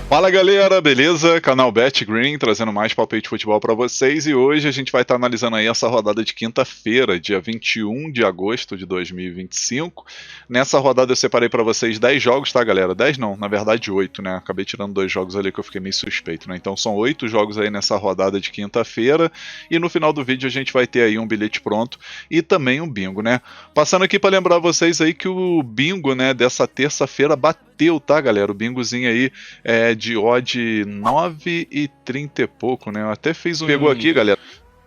Fala galera, beleza? Canal BetGreen trazendo mais palpite de futebol para vocês, e hoje a gente vai estar analisando aí essa rodada de quinta-feira, dia 21 de agosto de 2025. Nessa rodada eu separei para vocês 10 jogos, tá galera? 10 não, na verdade 8, né? Acabei tirando 2 jogos ali que eu fiquei meio suspeito, né? Então são 8 jogos aí nessa rodada de quinta-feira, e no final do vídeo a gente vai ter aí um bilhete pronto e também um bingo, né? Passando aqui para lembrar vocês aí que o bingo, né, dessa terça-feira bateu, tá galera? O bingozinho aí de odd 9,30 e pouco, né? Eu até fiz um... Pegou aqui, galera.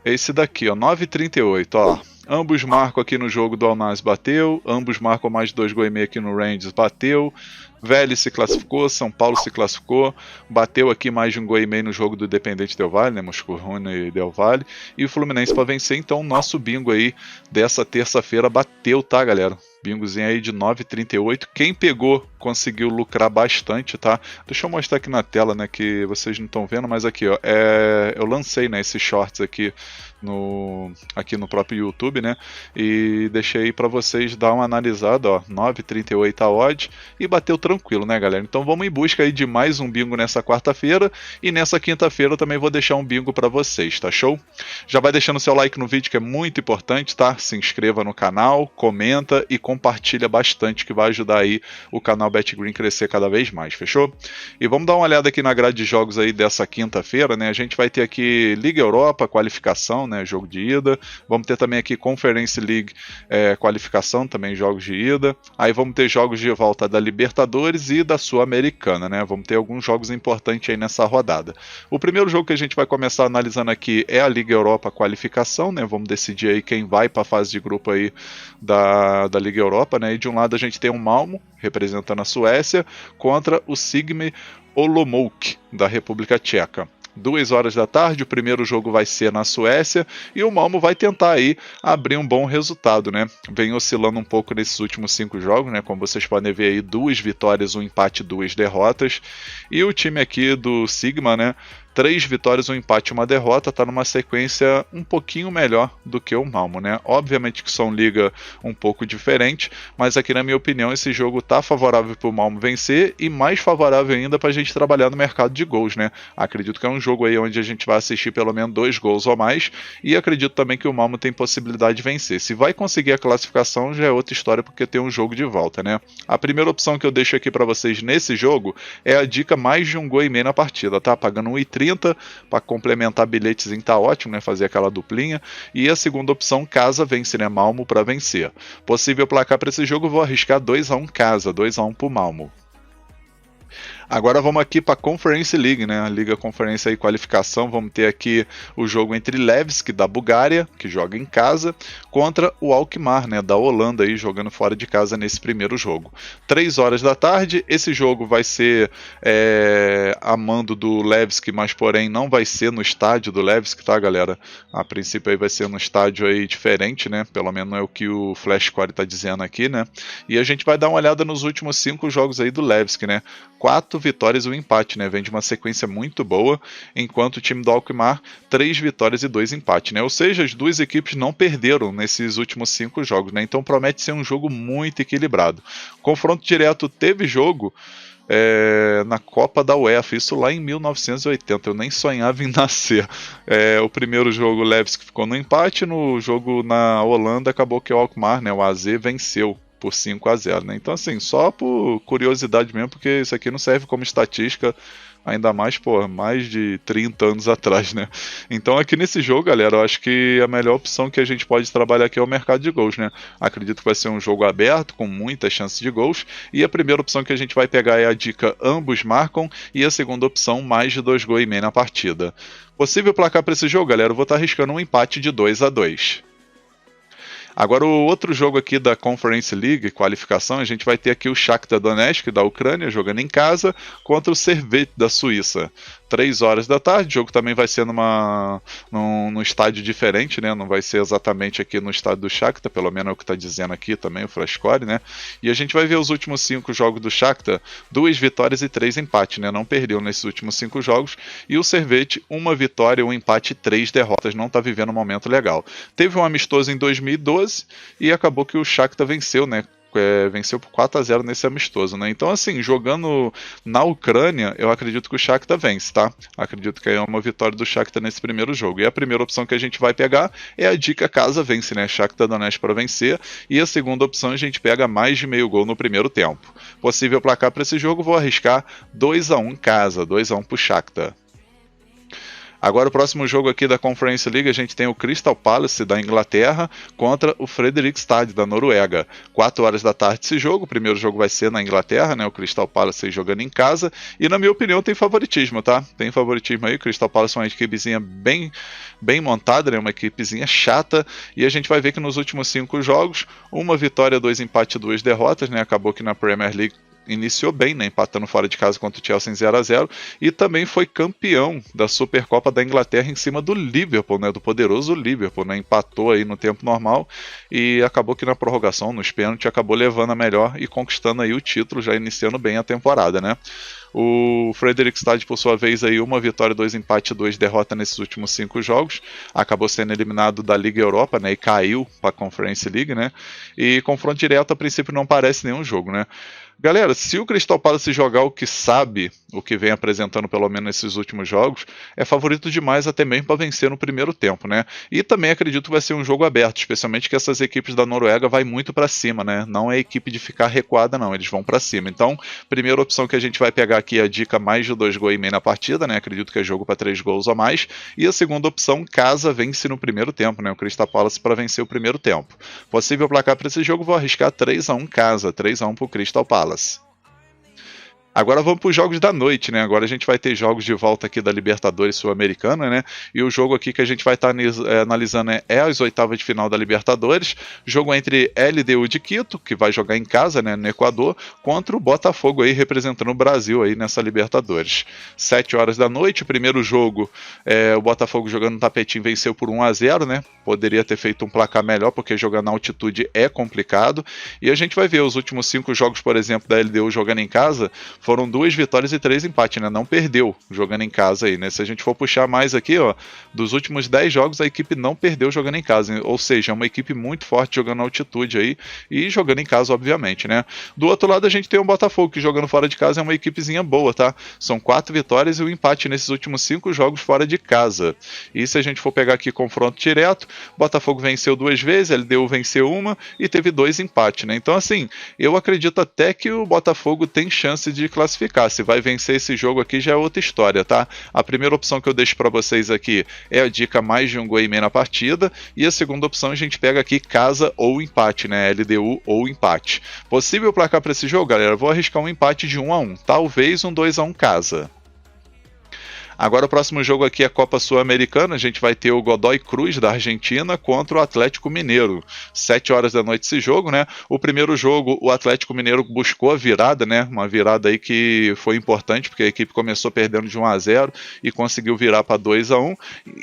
Esse daqui, ó, 9,38, ó. Ambos marcam aqui no jogo do Alnaz, bateu. Ambos marcam mais de 2 gols e meio aqui no Rangers, bateu. Vélez se classificou, São Paulo se classificou, bateu aqui mais de 1 gol e meio no jogo do Independente Del Valle, né, Moscou e Del Valle, e o Fluminense para vencer. Então nosso bingo aí dessa terça-feira bateu, tá galera? Bingozinho aí de 9,38. Quem pegou conseguiu lucrar bastante, tá? Deixa eu mostrar aqui na tela, né, que vocês não estão vendo, mas aqui, ó, eu lancei, né, esses shorts aqui no próprio YouTube, né, e deixei para vocês dar uma analisada, ó, 9,38 a odd, e bateu tranquilo, né, galera? Então vamos em busca aí de mais um bingo nessa quarta-feira, e nessa quinta-feira eu também vou deixar um bingo para vocês, tá show? Já vai deixando seu like no vídeo, que é muito importante, tá? Se inscreva no canal, comenta e compartilha bastante, que vai ajudar aí o canal BetGreen crescer cada vez mais, fechou? E vamos dar uma olhada aqui na grade de jogos aí dessa quinta-feira, né? A gente vai ter aqui Liga Europa, qualificação, né? Jogo de ida. Vamos ter também aqui Conference League, qualificação, também jogos de ida. Aí vamos ter jogos de volta da Libertadores e da Sul-Americana, né? Vamos ter alguns jogos importantes aí nessa rodada. O primeiro jogo que a gente vai começar analisando aqui é a Liga Europa qualificação, né? Vamos decidir aí quem vai para a fase de grupo aí da Liga Europa, né? E de um lado a gente tem o Malmo, representando a Suécia, contra o Sigme Olomouc, da República Tcheca. 2 horas da tarde, o primeiro jogo vai ser na Suécia, e o Malmo vai tentar aí abrir um bom resultado, né? Vem oscilando um pouco nesses últimos 5 jogos, né? Como vocês podem ver aí, 2 vitórias, 1 empate, 2 derrotas. E o time aqui do Sigma, né? 3 vitórias, 1 empate e 1 derrota, tá numa sequência um pouquinho melhor do que o Malmo, né? Obviamente que são liga um pouco diferente, mas aqui na minha opinião esse jogo tá favorável pro Malmo vencer, e mais favorável ainda pra gente trabalhar no mercado de gols, né? Acredito que é um jogo aí onde a gente vai assistir pelo menos 2 gols ou mais, e acredito também que o Malmo tem possibilidade de vencer. Se vai conseguir a classificação já é outra história, porque tem um jogo de volta, né? A primeira opção que eu deixo aqui pra vocês nesse jogo é a dica mais de 1 gol e meio na partida, tá? Pagando 1,30 para complementar bilhetezinho, tá ótimo, né? Fazer aquela duplinha. E a segunda opção, casa vence, né? Malmo para vencer. Possível placar para esse jogo, vou arriscar 2-1 casa, 2-1 pro Malmo. Agora vamos aqui para a Conference League, né? A Liga Conferência aí, qualificação. Vamos ter aqui o jogo entre Levski, da Bulgária, que joga em casa, contra o Alkmaar, né? Da Holanda, aí, jogando fora de casa nesse primeiro jogo. 3 horas da tarde. Esse jogo vai ser a mando do Levski, mas porém não vai ser no estádio do Levski, tá, galera? A princípio aí vai ser no estádio aí diferente, né? Pelo menos é o que o Flashcore tá dizendo aqui, né? E a gente vai dar uma olhada nos últimos 5 jogos aí do Levski, né? 4 vitórias e 1 empate, né? Vem de uma sequência muito boa, enquanto o time do Alkmaar, 3 vitórias e 2 empates, né? Ou seja, as duas equipes não perderam nesses últimos 5 jogos, né? Então promete ser um jogo muito equilibrado. Confronto direto teve jogo na Copa da UEFA, isso lá em 1980, eu nem sonhava em nascer. O primeiro jogo o Levski ficou no empate, no jogo na Holanda acabou que o Alkmaar, né, o AZ, venceu por 5-0, né? Então assim, só por curiosidade mesmo, porque isso aqui não serve como estatística, ainda mais, pô, mais de 30 anos atrás, né? Então aqui nesse jogo, galera, eu acho que a melhor opção que a gente pode trabalhar aqui é o mercado de gols, né? Acredito que vai ser um jogo aberto, com muitas chances de gols, e a primeira opção que a gente vai pegar é a dica ambos marcam, e a segunda opção, mais de 2 gols e meio na partida. Possível placar para esse jogo, galera, eu vou estar arriscando um empate de 2-2. Agora o outro jogo aqui da Conference League, qualificação, a gente vai ter aqui o Shakhtar Donetsk da Ucrânia, jogando em casa, contra o Servette da Suíça. 3 horas da tarde. O jogo também vai ser num estádio diferente, né? Não vai ser exatamente aqui no estádio do Shakhtar, pelo menos é o que está dizendo aqui também, o Flashcore, né? E a gente vai ver os últimos 5 jogos do Shakhtar, 2 vitórias e 3 empates, né? Não perdeu nesses últimos 5 jogos. E o Servette, 1 vitória, 1 empate e 3 derrotas. Não está vivendo um momento legal. Teve um amistoso em 2012 e acabou que o Shakhtar venceu, né? Venceu por 4-0 nesse amistoso, né? Então, assim, jogando na Ucrânia, eu acredito que o Shakhtar vence, tá? Acredito que é uma vitória do Shakhtar nesse primeiro jogo. E a primeira opção que a gente vai pegar é a dica casa vence, né? Shakhtar Donetsk para vencer. E a segunda opção a gente pega mais de meio gol no primeiro tempo. Possível placar para esse jogo, vou arriscar 2-1 casa, 2-1 pro Shakhtar. Agora o próximo jogo aqui da Conference League, a gente tem o Crystal Palace da Inglaterra contra o Fredrikstad da Noruega. 4 horas da tarde esse jogo, o primeiro jogo vai ser na Inglaterra, né? O Crystal Palace jogando em casa, e na minha opinião tem favoritismo, tá? Tem favoritismo aí, o Crystal Palace é uma equipezinha bem montada, né? Uma equipezinha chata, e a gente vai ver que nos últimos 5 jogos, 1 vitória, 2 empates e 2 derrotas, né? Acabou que na Premier League iniciou bem, né, empatando fora de casa contra o Chelsea em 0-0, e também foi campeão da Supercopa da Inglaterra em cima do Liverpool, né, do poderoso Liverpool, né, empatou aí no tempo normal e acabou que na prorrogação, nos pênaltis, acabou levando a melhor e conquistando aí o título, já iniciando bem a temporada, né. O Fredrikstad, por sua vez, aí 1 vitória, 2 empates e 2 derrotas nesses últimos 5 jogos. Acabou sendo eliminado da Liga Europa, né, e caiu para a Conference League, né. E confronto direto, a princípio, não parece nenhum jogo, né. Galera, se o Crystal Palace jogar o que sabe, o que vem apresentando pelo menos nesses últimos jogos, é favorito demais até mesmo para vencer no primeiro tempo, né? E também acredito que vai ser um jogo aberto, especialmente que essas equipes da Noruega vai muito para cima, né? Não é equipe de ficar recuada não, eles vão para cima. Então, primeira opção que a gente vai pegar aqui é a dica mais de 2 gols e meio na partida, né? Acredito que é jogo para 3 gols ou mais. E a segunda opção, casa vence no primeiro tempo, né? O Crystal Palace para vencer o primeiro tempo. Possível placar para esse jogo, vou arriscar 3-1 casa, 3-1 pro Crystal Palace. Agora vamos para os jogos da noite, né? Agora a gente vai ter jogos de volta aqui da Libertadores Sul-Americana, né? E o jogo aqui que a gente vai estar analisando é as oitavas de final da Libertadores. Jogo entre LDU de Quito, que vai jogar em casa, né, no Equador, contra o Botafogo aí representando o Brasil aí nessa Libertadores. 7 horas da noite, o primeiro jogo, o Botafogo jogando no tapetinho venceu por 1-0, né? Poderia ter feito um placar melhor, porque jogar na altitude é complicado. E a gente vai ver os últimos 5 jogos, por exemplo, da LDU jogando em casa, foram 2 vitórias e 3 empates, né? Não perdeu jogando em casa aí, né? Se a gente for puxar mais aqui, ó, dos últimos 10 jogos a equipe não perdeu jogando em casa, ou seja, é uma equipe muito forte jogando na altitude aí e jogando em casa, obviamente, né? Do outro lado a gente tem o Botafogo, que jogando fora de casa é uma equipezinha boa, tá? São 4 vitórias e um empate nesses últimos 5 jogos fora de casa. E se a gente for pegar aqui confronto direto, Botafogo venceu 2 vezes, LDU venceu 1 e teve 2 empates, né? Então, assim, eu acredito até que o Botafogo tem chance de classificar. Se vai vencer esse jogo aqui já é outra história, tá? A primeira opção que eu deixo para vocês aqui é a dica mais de 1 gol e meio na partida, e a segunda opção a gente pega aqui casa ou empate, né? LDU ou empate. Possível placar para esse jogo, galera? Vou arriscar um empate de 1-1, talvez um 2-1 casa. Agora o próximo jogo aqui é a Copa Sul-Americana, a gente vai ter o Godoy Cruz da Argentina contra o Atlético Mineiro. 7 horas da noite esse jogo, né? O primeiro jogo o Atlético Mineiro buscou a virada, né? Uma virada aí que foi importante, porque a equipe começou perdendo de 1-0 e conseguiu virar para 2-1.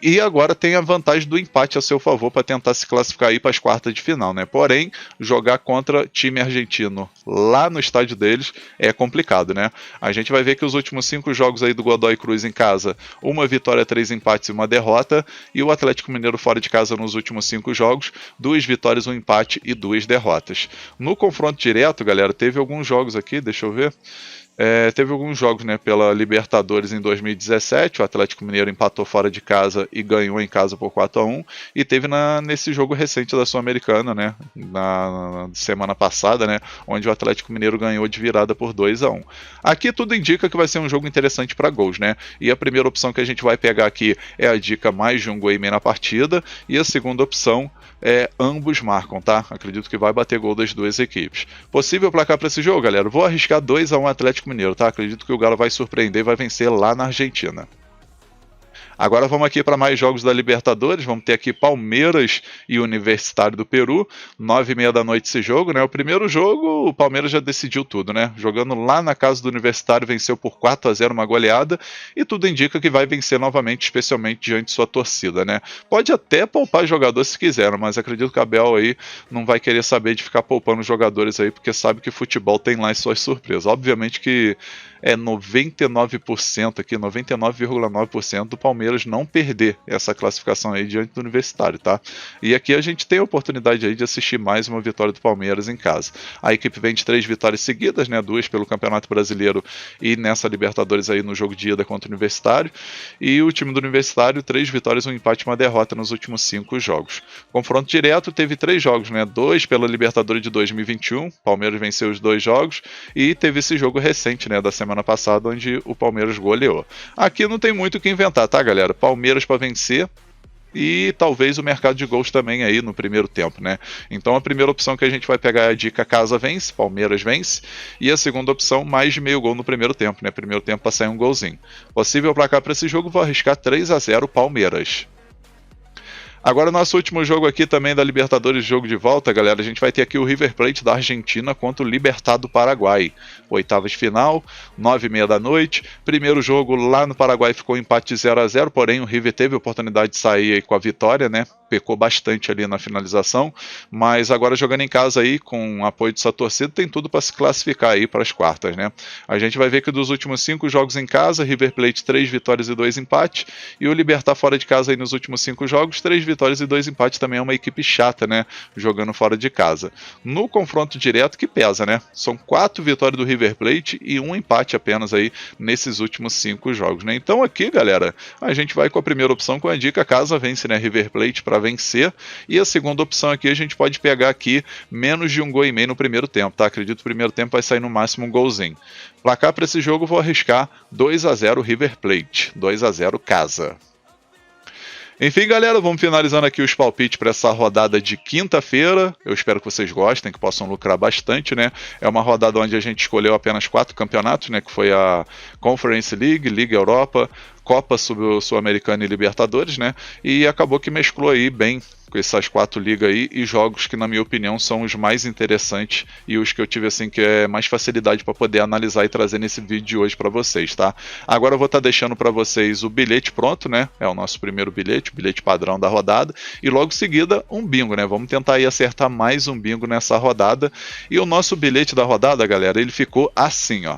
E agora tem a vantagem do empate a seu favor para tentar se classificar aí para as quartas de final, né? Porém, jogar contra time argentino lá no estádio deles é complicado, né? A gente vai ver que os últimos 5 jogos aí do Godoy Cruz em casa, 1 vitória, 3 empates e 1 derrota, e o Atlético Mineiro fora de casa nos últimos 5 jogos, 2 vitórias, 1 empate e 2 derrotas. No confronto direto, galera, teve alguns jogos aqui, deixa eu ver. Teve alguns jogos, né, pela Libertadores em 2017, o Atlético Mineiro empatou fora de casa e ganhou em casa por 4-1, e teve nesse jogo recente da Sul-Americana, né, na semana passada, né, onde o Atlético Mineiro ganhou de virada por 2-1. Aqui tudo indica que vai ser um jogo interessante para gols, né, e a primeira opção que a gente vai pegar aqui é a dica mais de 1 gol e meio na partida, e a segunda opção é ambos marcam, tá? Acredito que vai bater gol das duas equipes. Possível placar para esse jogo, galera? Vou arriscar 2-1 Atlético Mineiro, tá? Acredito que o Galo vai surpreender e vai vencer lá na Argentina. Agora vamos aqui para mais jogos da Libertadores, vamos ter aqui Palmeiras e Universitário do Peru, 9h30 da noite esse jogo, né? O primeiro jogo o Palmeiras já decidiu tudo, né? Jogando lá na casa do Universitário, venceu por 4-0 uma goleada, e tudo indica que vai vencer novamente, especialmente diante de sua torcida, né? Pode até poupar jogadores se quiser, mas acredito que a Abel aí não vai querer saber de ficar poupando jogadores aí, porque sabe que futebol tem lá as suas surpresas. Obviamente que é 99% aqui, 99,9% do Palmeiras não perder essa classificação aí diante do Universitário, tá? E aqui a gente tem a oportunidade aí de assistir mais uma vitória do Palmeiras em casa. A equipe vem de 3 vitórias seguidas, né? 2 pelo Campeonato Brasileiro e nessa Libertadores aí no jogo de ida contra o Universitário. E o time do Universitário, 3 vitórias, um empate e uma derrota nos últimos 5 jogos. Confronto direto teve 3 jogos, né? 2 pela Libertadores de 2021, Palmeiras venceu os 2 jogos, e teve esse jogo recente, né? Da semana passada, onde o Palmeiras goleou. Aqui não tem muito o que inventar, tá, galera? Palmeiras para vencer, e talvez o mercado de gols também aí no primeiro tempo, né? Então a primeira opção que a gente vai pegar é a dica casa vence, Palmeiras vence, e a segunda opção mais de meio gol no primeiro tempo, né? Primeiro tempo para sair um golzinho. Possível placar para esse jogo, vou arriscar 3-0 Palmeiras. Agora, nosso último jogo aqui também da Libertadores, jogo de volta, galera, a gente vai ter aqui o River Plate da Argentina contra o Libertad do Paraguai. Oitavas de final, 9h30 da noite. Primeiro jogo lá no Paraguai ficou empate de 0-0, porém o River teve a oportunidade de sair aí com a vitória, né? Pecou bastante ali na finalização, mas agora jogando em casa aí com o apoio de sua torcida, tem tudo para se classificar aí para as quartas, né? A gente vai ver que dos últimos 5 jogos em casa, River Plate 3 vitórias e 2 empates, e o Libertad fora de casa aí nos últimos 5 jogos, 3 vitórias e 2 empates, também é uma equipe chata, né? Jogando fora de casa. No confronto direto que pesa, né? São 4 vitórias do River Plate e 1 empate apenas aí nesses últimos 5 jogos, né? Então aqui, galera, a gente vai com a primeira opção com a dica casa vence, né? River Plate para vencer, e a segunda opção aqui a gente pode pegar aqui menos de 1,5 gols no primeiro tempo, tá? Acredito que o primeiro tempo vai sair no máximo um golzinho. Placar para esse jogo vou arriscar 2-0 River Plate, 2-0 casa. Enfim, galera, vamos finalizando aqui os palpites para essa rodada de quinta-feira. Eu espero que vocês gostem, que possam lucrar bastante, né? É uma rodada onde a gente escolheu apenas 4 campeonatos, né? Que foi a Conference League, Liga Europa, Copa Sul-Americana e Libertadores, né? E acabou que mesclou aí bem com essas 4 ligas aí, e jogos que na minha opinião são os mais interessantes e os que eu tive assim que é mais facilidade para poder analisar e trazer nesse vídeo de hoje para vocês, tá? Agora eu vou estar deixando para vocês o bilhete pronto, né? É o nosso primeiro bilhete, o bilhete padrão da rodada, e logo em seguida um bingo, né? Vamos tentar aí acertar mais um bingo nessa rodada. E o nosso bilhete da rodada, galera, ele ficou assim, ó.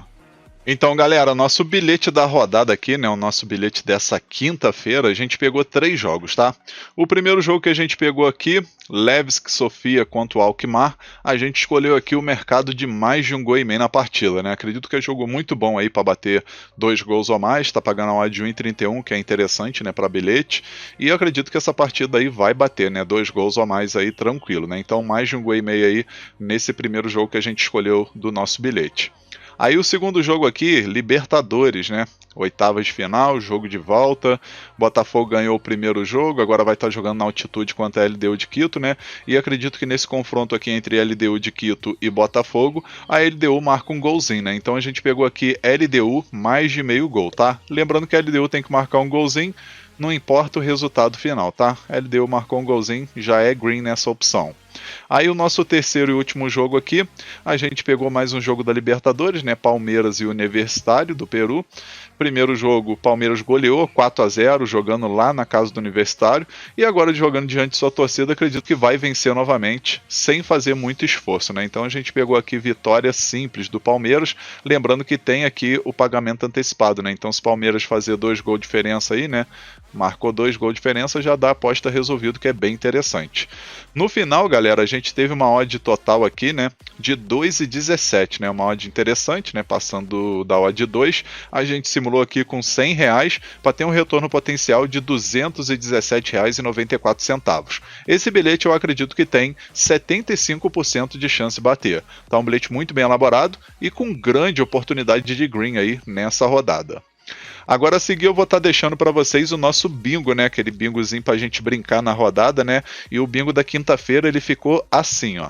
Então, galera, nosso bilhete da rodada aqui, né, o nosso bilhete dessa quinta-feira, a gente pegou 3 jogos, tá? O primeiro jogo que a gente pegou aqui, Levski Sofia contra o Alkmaar, a gente escolheu aqui o mercado de mais de 1,5 gols na partida, né? Acredito que é jogo muito bom aí para bater 2 gols ou mais, tá pagando a odd de 1,31, que é interessante, né, para bilhete, e eu acredito que essa partida aí vai bater, né, 2 gols ou mais aí tranquilo, né? Então, mais de 1,5 gols aí nesse primeiro jogo que a gente escolheu do nosso bilhete. Aí o segundo jogo aqui, Libertadores, né? Oitavas de final, jogo de volta. Botafogo ganhou o primeiro jogo, agora vai estar jogando na altitude contra a LDU de Quito, né? E acredito que nesse confronto aqui entre LDU de Quito e Botafogo, a LDU marca um golzinho, né? Então a gente pegou aqui LDU mais de meio gol, tá? Lembrando que a LDU tem que marcar um golzinho, não importa o resultado final, tá? A LDU marcou um golzinho, já é green nessa opção. Aí o nosso terceiro e último jogo aqui, a gente pegou mais um jogo da Libertadores, né? Palmeiras e Universitário do Peru. Primeiro jogo, Palmeiras goleou 4-0, jogando lá na casa do Universitário, e agora jogando diante de sua torcida, acredito que vai vencer novamente, sem fazer muito esforço, né? Então a gente pegou aqui vitória simples do Palmeiras, lembrando que tem aqui o pagamento antecipado, né? Então se o Palmeiras fazer 2 gols de diferença aí, né? Marcou 2 gols de diferença, já dá a aposta resolvido, que é bem interessante. No final, galera, a gente teve uma odd total aqui, né, de 2,17, né, uma odd interessante, né, passando da odd 2, a gente simulou aqui com R$100 para ter um retorno potencial de R$217,94. Esse bilhete eu acredito que tem 75% de chance de bater. Tá um bilhete muito bem elaborado e com grande oportunidade de green aí nessa rodada. Agora a seguir eu vou estar deixando para vocês o nosso bingo, né? Aquele bingozinho para a gente brincar na rodada, né? E o bingo da quinta-feira ele ficou assim, ó.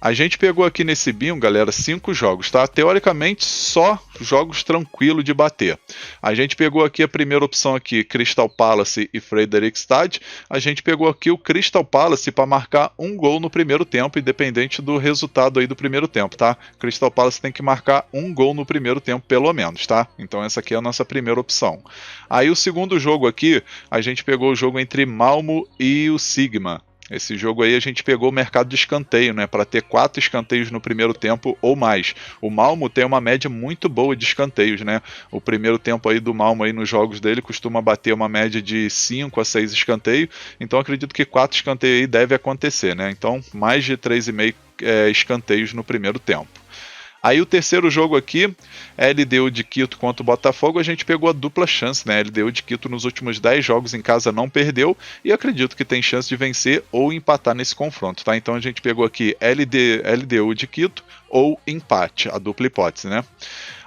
A gente pegou aqui nesse bingo, galera, 5 jogos, tá? Teoricamente, só jogos tranquilos de bater. A gente pegou aqui a primeira opção aqui, Crystal Palace e Fredrikstad. A gente pegou aqui o Crystal Palace para marcar um gol no primeiro tempo, independente do resultado aí do primeiro tempo, tá? Crystal Palace tem que marcar um gol no primeiro tempo, pelo menos, tá? Então essa aqui é a nossa primeira opção. Aí o segundo jogo aqui, a gente pegou o jogo entre Malmo e o Sigma. Esse jogo aí a gente pegou o mercado de escanteio, né, para ter 4 escanteios no primeiro tempo ou mais. O Malmo tem uma média muito boa de escanteios, né? O primeiro tempo aí do Malmo aí nos jogos dele costuma bater uma média de 5 a 6 escanteios, então acredito que 4 escanteios aí deve acontecer, né? Então mais de 3,5 escanteios no primeiro tempo. Aí o terceiro jogo aqui, LDU de Quito contra o Botafogo, a gente pegou a dupla chance, né? LDU de Quito nos últimos 10 jogos em casa não perdeu e acredito que tem chance de vencer ou empatar nesse confronto, tá? Então a gente pegou aqui LDU de Quito ou empate, a dupla hipótese, né?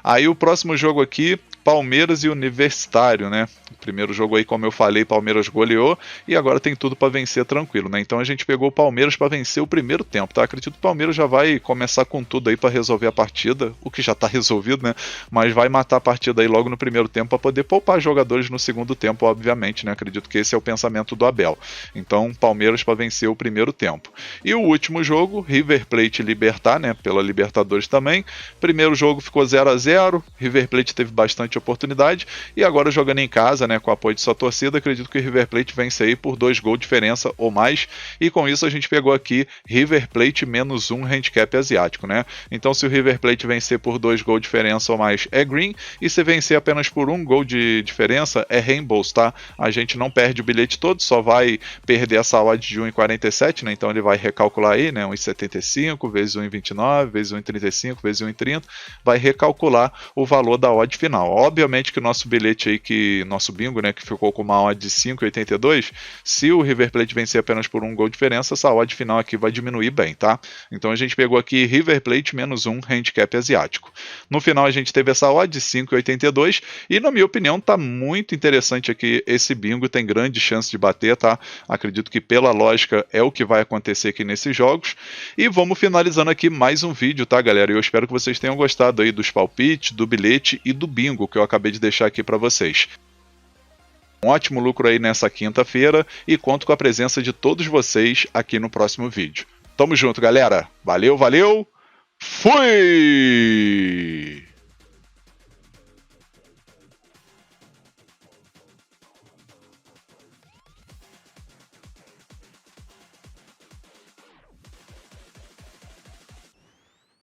Aí o próximo jogo aqui, Palmeiras e Universitário, né? O primeiro jogo aí, como eu falei, Palmeiras goleou e agora tem tudo para vencer tranquilo, né? Então a gente pegou o Palmeiras para vencer o primeiro tempo, tá? Acredito que o Palmeiras já vai começar com tudo aí para resolver a partida, o que já tá resolvido, né? Mas vai matar a partida aí logo no primeiro tempo para poder poupar jogadores no segundo tempo, obviamente, né? Acredito que esse é o pensamento do Abel. Então, Palmeiras para vencer o primeiro tempo. E o último jogo, River Plate e Libertad, né? Pela Libertadores também. Primeiro jogo ficou 0-0, River Plate teve bastante oportunidade e agora jogando em casa, né, com o apoio de sua torcida, acredito que o River Plate vence aí por 2 gols de diferença ou mais, e com isso a gente pegou aqui River Plate menos 1 handicap asiático, né? Então se o River Plate vencer por 2 gols de diferença ou mais é green, e se vencer apenas por 1 gol de diferença é reembolso, tá? A gente não perde o bilhete todo, só vai perder essa odd de 1,47, né? Então ele vai recalcular aí, né, 1,75 vezes 1,29 vezes 1,35 vezes 1,30, vai recalcular o valor da odd final. Obviamente que o nosso bilhete aí, nosso bingo, né, que ficou com uma odd de 5,82, se o River Plate vencer apenas por 1 gol de diferença, essa odd final aqui vai diminuir bem, tá? Então a gente pegou aqui River Plate menos 1 handicap asiático. No final a gente teve essa odd de 5,82 e na minha opinião tá muito interessante aqui esse bingo, tem grande chance de bater, tá? Acredito que pela lógica é o que vai acontecer aqui nesses jogos. E vamos finalizando aqui mais um vídeo, tá, galera? Eu espero que vocês tenham gostado aí dos palpites, do bilhete e do bingo que eu acabei de deixar aqui para vocês. Um ótimo lucro aí nessa quinta-feira e conto com a presença de todos vocês aqui no próximo vídeo. Tamo junto, galera. Valeu, valeu. Fui!